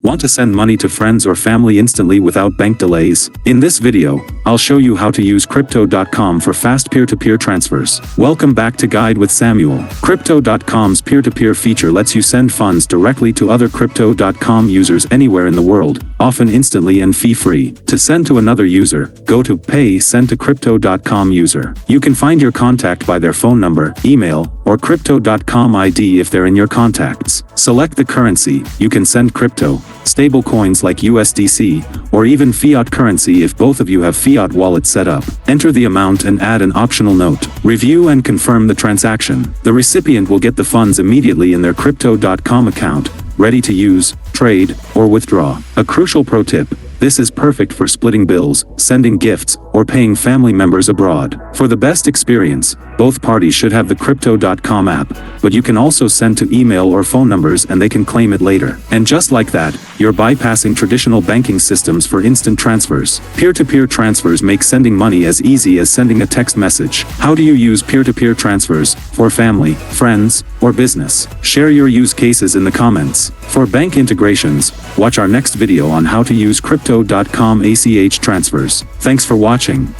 Want to send money to friends or family instantly without bank delays? In this video, I'll show you how to use Crypto.com for fast peer-to-peer transfers. Welcome back to Guide with Samuel. Crypto.com's peer-to-peer feature lets you send funds directly to other Crypto.com users anywhere in the world, often instantly and fee-free. To send to another user, go to Pay Send to Crypto.com user. You can find your contact by their phone number, email, or Crypto.com ID if they're in your contacts. Select the currency. You can send crypto, stable coins like USDC, or even fiat currency if both of you have fiat wallets set up. Enter the amount and add an optional note. Review and confirm the transaction. The recipient will get the funds immediately in their Crypto.com account, ready to use, trade, or withdraw. A crucial pro tip: this is perfect for splitting bills, sending gifts, or paying family members abroad. For the best experience, both parties should have the Crypto.com app, but you can also send to email or phone numbers and they can claim it later. And just like that, you're bypassing traditional banking systems for instant transfers. Peer-to-peer transfers make sending money as easy as sending a text message. How do you use peer-to-peer transfers for family, friends, or business? Share your use cases in the comments. For bank integrations, watch our next video on how to use Crypto.com ACH transfers. Thanks for watching.